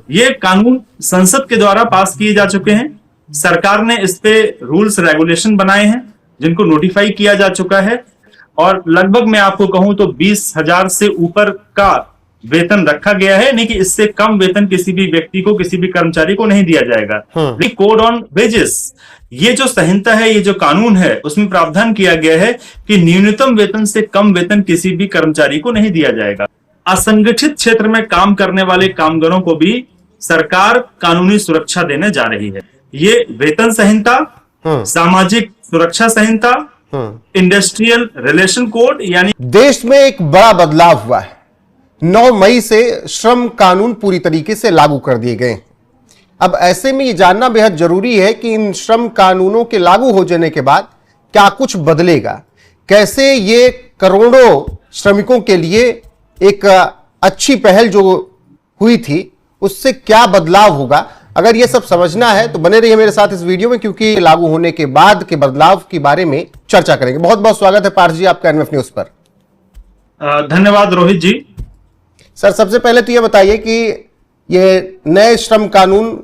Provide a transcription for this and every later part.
ये कानून संसद के द्वारा पास किए जा चुके हैं। सरकार ने इस पे रूल्स रेगुलेशन बनाए हैं जिनको नोटिफाई किया जा चुका है, और लगभग मैं आपको कहूं तो 20,000 से ऊपर का वेतन रखा गया है, नहीं कि इससे कम वेतन किसी भी व्यक्ति को, किसी भी कर्मचारी को नहीं दिया जाएगा। कोड ऑन वेजेस, ये जो संहिता है, ये जो कानून है, उसमें प्रावधान किया गया है कि न्यूनतम वेतन से कम वेतन किसी भी कर्मचारी को नहीं दिया जाएगा। असंगठित क्षेत्र में काम करने वाले कामगारों को भी सरकार कानूनी सुरक्षा देने जा रही है। ये वेतन संहिता, सामाजिक सुरक्षा संहिता, इंडस्ट्रियल रिलेशन कोड, यानी देश में एक बड़ा बदलाव हुआ है। 9 मई से श्रम कानून पूरी तरीके से लागू कर दिए गए। अब ऐसे में ये जानना बेहद जरूरी है कि इन श्रम कानूनों के लागू हो जाने के बाद क्या कुछ बदलेगा, कैसे ये करोड़ों श्रमिकों के लिए एक अच्छी पहल जो हुई थी उससे क्या बदलाव होगा। अगर ये सब समझना है तो बने रहिए मेरे साथ इस वीडियो में, क्योंकि लागू होने के बाद के बदलाव के बारे में चर्चा करेंगे। बहुत बहुत स्वागत है पार्थ जी आपका एनएफ न्यूज पर। धन्यवाद रोहित जी। सर, सबसे पहले तो ये बताइए कि ये नए श्रम कानून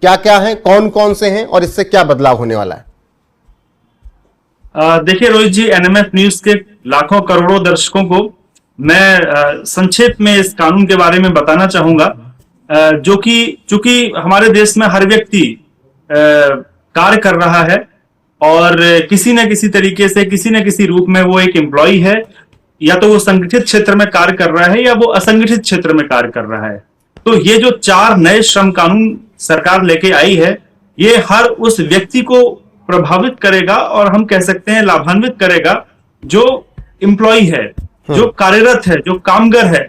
क्या क्या हैं, कौन कौन से हैं और इससे क्या बदलाव होने वाला है। देखिए रोहित जी, एनएमएफ न्यूज के लाखों करोड़ों दर्शकों को मैं संक्षेप में इस कानून के बारे में बताना चाहूंगा, जो कि चूंकि हमारे देश में हर व्यक्ति कार्य कर रहा है और किसी न किसी तरीके से, किसी न किसी रूप में वो एक एम्प्लॉय है, या तो वो संगठित क्षेत्र में कार्य कर रहा है या वो असंगठित क्षेत्र में कार्य कर रहा है। तो ये जो 4 नए श्रम कानून सरकार लेके आई है, ये हर उस व्यक्ति को प्रभावित करेगा और हम कह सकते हैं लाभान्वित करेगा जो एम्प्लॉय है, जो कार्यरत है, जो कामगार है।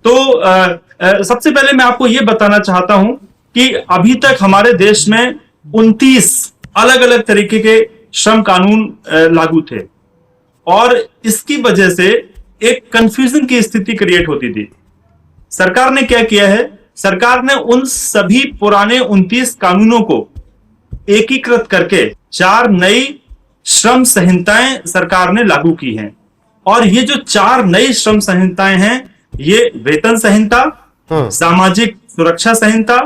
तो सबसे पहले मैं आपको ये बताना चाहता हूं कि अभी तक हमारे देश में 29 अलग अलग तरीके के श्रम कानून लागू थे, और इसकी वजह से एक कंफ्यूजन की स्थिति क्रिएट होती थी। सरकार ने क्या किया है, सरकार ने उन सभी पुराने 29 कानूनों को एकीकृत करके 4 नई श्रम संहिताएं सरकार ने लागू की हैं। और ये जो 4 नई श्रम संहिताएं हैं, ये वेतन संहिता, सामाजिक सुरक्षा संहिता,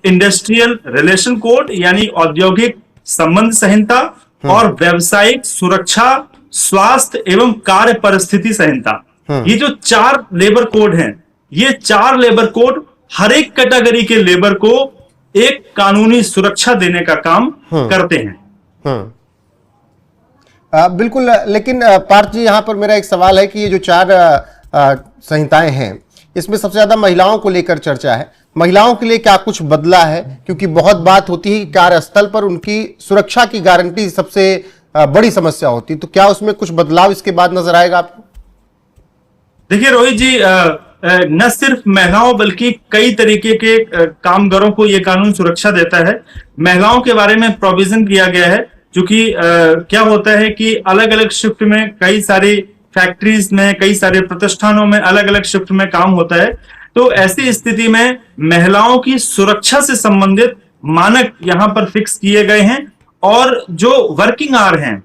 इंडस्ट्रियल रिलेशन कोड यानी औद्योगिक संबंध संहिता, और व्यावसायिक सुरक्षा, स्वास्थ्य एवं कार्य परिस्थिति संहिता। ये जो 4 लेबर कोड हैं, ये 4 लेबर कोड हर एक कैटेगरी के लेबर को एक कानूनी सुरक्षा देने का काम करते हैं। बिल्कुल, लेकिन पार्थ जी, यहां पर मेरा एक सवाल है कि ये जो 4 संहिताएं हैं, इसमें सबसे ज्यादा महिलाओं को लेकर चर्चा है। महिलाओं के लिए क्या कुछ बदला है, क्योंकि बहुत बात होती है कि कार्यस्थल पर उनकी सुरक्षा की गारंटी सबसे बड़ी समस्या होती है, तो क्या उसमें कुछ बदलाव इसके बाद नजर आएगा आपको? देखिए रोहित जी, न सिर्फ महिलाओं बल्कि कई तरीके के कामगारों को यह कानून सुरक्षा देता है। महिलाओं के बारे में प्रोविजन किया गया है, क्योंकि क्या होता है कि अलग अलग शिफ्ट में, कई सारी फैक्ट्रीज में, कई सारे प्रतिष्ठानों में अलग अलग शिफ्ट में काम होता है। तो ऐसी स्थिति में महिलाओं की सुरक्षा से संबंधित मानक यहां पर फिक्स किए गए हैं। और जो वर्किंग आवर हैं,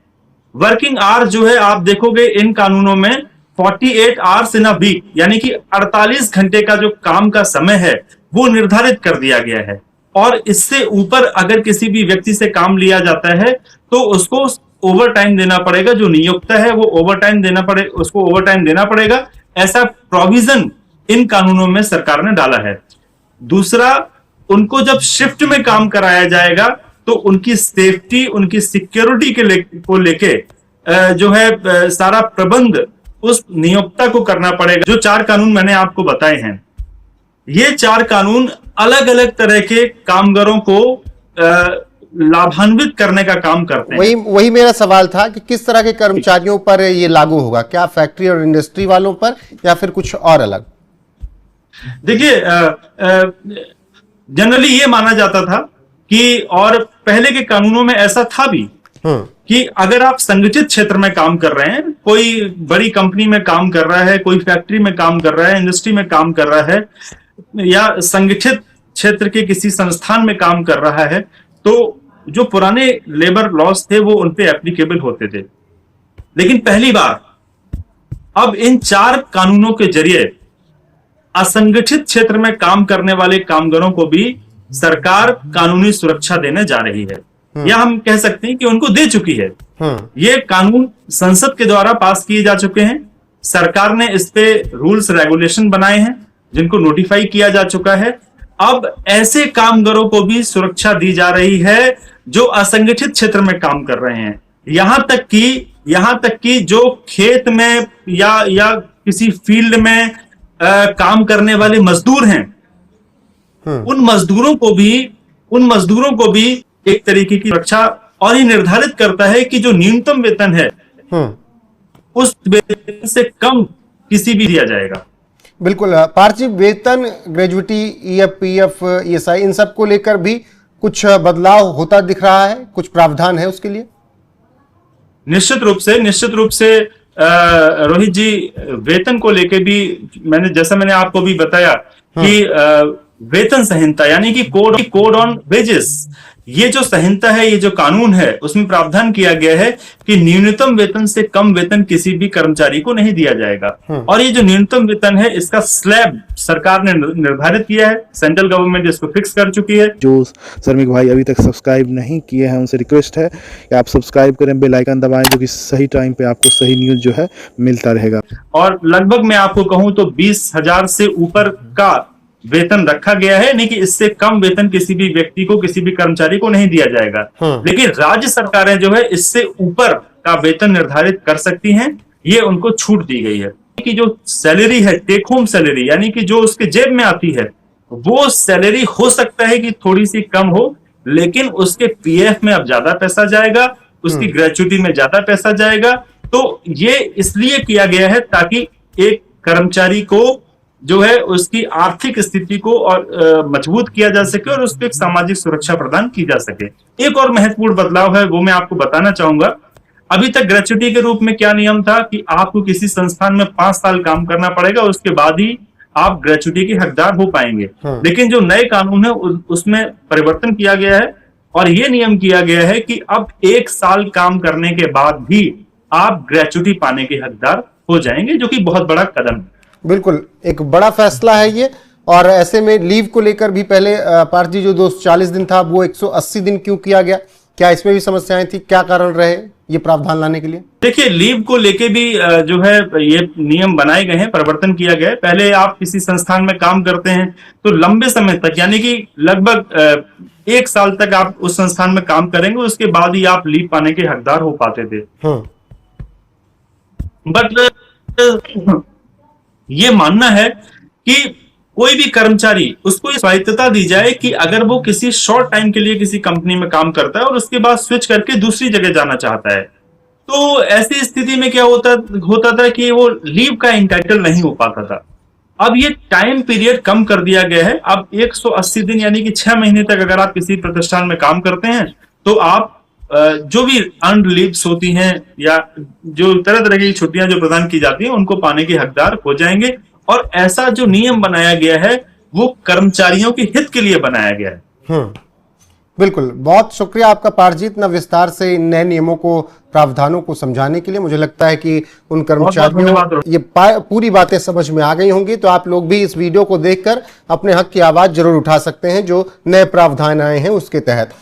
वर्किंग आवर जो है, आप देखोगे इन कानूनों में 48 आवर्स इन अ वीक, यानी कि 48 घंटे का जो काम का समय है वो निर्धारित कर दिया गया है। और इससे ऊपर अगर किसी भी व्यक्ति से काम लिया जाता है तो उसको ओवर टाइम देना पड़ेगा। जो नियोक्ता है वो ओवर टाइम देना पड़ेगा, उसको ओवर टाइम देना पड़ेगा। ऐसा प्रोविजन इन कानूनों में सरकार ने डाला है। दूसरा, उनको जब शिफ्ट में काम कराया जाएगा तो उनकी सेफ्टी, उनकी सिक्योरिटी को लेके जो है सारा प्रबंध उस नियोक्ता को करना पड़ेगा। जो 4 कानून मैंने आपको बताए हैं, ये 4 कानून अलग अलग तरह के कामगारों को लाभान्वित करने का काम करते हैं। वही मेरा सवाल था कि किस तरह के कर्मचारियों पर ये लागू होगा, क्या फैक्ट्री और इंडस्ट्री वालों पर या फिर कुछ और अलग? देखिए, जनरली ये माना जाता था कि, और पहले के कानूनों में ऐसा था भी, कि अगर आप संगठित क्षेत्र में काम कर रहे हैं, कोई बड़ी कंपनी में काम कर रहा है, कोई फैक्ट्री में काम कर रहा है, इंडस्ट्री में काम कर रहा है, या संगठित क्षेत्र के किसी संस्थान में काम कर रहा है, तो जो पुराने लेबर लॉस थे वो उनपे एप्लीकेबल होते थे। लेकिन पहली बार अब इन 4 कानूनों के जरिए असंगठित क्षेत्र में काम करने वाले कामगारों को भी सरकार कानूनी सुरक्षा देने जा रही है, या हम कह सकते हैं कि उनको दे चुकी है। ये कानून संसद के द्वारा पास किए जा चुके हैं। सरकार ने इस पे रूल्स रेगुलेशन बनाए हैं जिनको नोटिफाई किया जा चुका है। अब ऐसे कामगारों को भी सुरक्षा दी जा रही है जो असंगठित क्षेत्र में काम कर रहे हैं। यहां तक कि जो खेत में या किसी फील्ड में काम करने वाले मजदूर हैं, उन मजदूरों को भी एक तरीके की सुरक्षा, और ये निर्धारित करता है कि जो न्यूनतम वेतन है उस वेतन से कम किसी भी दिया जाएगा। बिल्कुल पार्थ जी, वेतन, ग्रेजुइटी, ईएफ, पीएफ, ईएसआई, इन सब को लेकर भी कुछ बदलाव होता दिख रहा है, कुछ प्रावधान है उसके लिए? निश्चित रूप से रोहित जी, वेतन को लेके भी मैंने आपको भी बताया कि वेतन संहिता यानी कि कोड ऑन वेजेस, ये जो संहिता है, ये जो कानून है, उसमें प्रावधान किया गया है कि न्यूनतम वेतन से कम वेतन किसी भी कर्मचारी को नहीं दिया जाएगा। और ये जो न्यूनतम वेतन है, इसका स्लैब सरकार ने निर्धारित किया है, सेंट्रल गवर्नमेंट इसको फिक्स कर चुकी है। जो श्रमिक भाई अभी तक सब्सक्राइब नहीं किए हैं उनसे रिक्वेस्ट है कि आप सब्सक्राइब करें, बेल आइकन दबाएं, जो कि सही टाइम पे आपको सही न्यूज जो है मिलता रहेगा। और लगभग मैं आपको कहूं तो 20,000 से ऊपर का वेतन रखा गया है, नहीं कि इससे कम वेतन किसी भी व्यक्ति को, किसी भी कर्मचारी को नहीं दिया जाएगा। लेकिन राज्य सरकारें जो है इससे ऊपर का वेतन निर्धारित कर सकती हैं, ये उनको छूट दी गई है। कि जो सैलरी है, टेक होम सैलरी, यानी कि जो उसके जेब में आती है, वो सैलरी हो सकता है कि थोड़ी सी कम हो, लेकिन उसके पीएफ में अब ज्यादा पैसा जाएगा, उसकी ग्रेचुइटी में ज्यादा पैसा जाएगा। तो ये इसलिए किया गया है ताकि एक कर्मचारी को जो है उसकी आर्थिक स्थिति को और मजबूत किया जा सके और उसको एक सामाजिक सुरक्षा प्रदान की जा सके। एक और महत्वपूर्ण बदलाव है, वो मैं आपको बताना चाहूंगा। अभी तक ग्रेचुइटी के रूप में क्या नियम था कि आपको किसी संस्थान में 5 साल काम करना पड़ेगा, उसके बाद ही आप ग्रेचुइटी के हकदार हो पाएंगे। लेकिन जो नए कानून है उसमें परिवर्तन किया गया है और ये नियम किया गया है कि अब 1 साल काम करने के बाद भी आप ग्रेचुइटी पाने के हकदार हो जाएंगे, जो कि बहुत बड़ा कदम है। बिल्कुल एक बड़ा फैसला है ये। और ऐसे में लीव को लेकर भी पहले पार्थ जी, जो 240 दिन था वो 180 दिन क्यों किया गया? क्या इसमें भी समस्याएं थी? क्या कारण रहे ये प्रावधान लाने के लिए? देखिए, लीव को लेके भी जो है ये नियम बनाए गए हैं, परिवर्तन किया गया है। पहले आप किसी संस्थान में काम करते हैं तो लंबे समय तक, यानी कि लगभग 1 साल तक आप उस संस्थान में काम करेंगे, उसके बाद ही आप लीव पाने के हकदार हो पाते थे। बट ये मानना है कि कोई भी कर्मचारी, उसको स्वायत्तता दी जाए कि अगर वो किसी शॉर्ट टाइम के लिए किसी कंपनी में काम करता है और उसके बाद स्विच करके दूसरी जगह जाना चाहता है, तो ऐसी स्थिति में क्या होता था कि वो लीव का इंटाइटल नहीं हो पाता था। अब ये टाइम पीरियड कम कर दिया गया है। अब 180 दिन यानी कि 6 महीने तक अगर आप किसी प्रतिष्ठान में काम करते हैं तो आप जो भी अर्न्ड लीव्स होती हैं या जो तरह तरह की छुट्टियां जो प्रदान की जाती हैं, उनको पाने के हकदार हो जाएंगे। और ऐसा जो नियम बनाया गया है वो कर्मचारियों के हित के लिए बनाया गया है। बिल्कुल, बहुत शुक्रिया आपका पार्थ जी, इतना विस्तार से इन नए नियमों को, प्रावधानों को समझाने के लिए। मुझे लगता है कि उन कर्मचारियों ये पूरी बातें समझ में आ गई होंगी। तो आप लोग भी इस वीडियो को देखकर अपने हक की आवाज जरूर उठा सकते हैं जो नए प्रावधान आए हैं उसके तहत।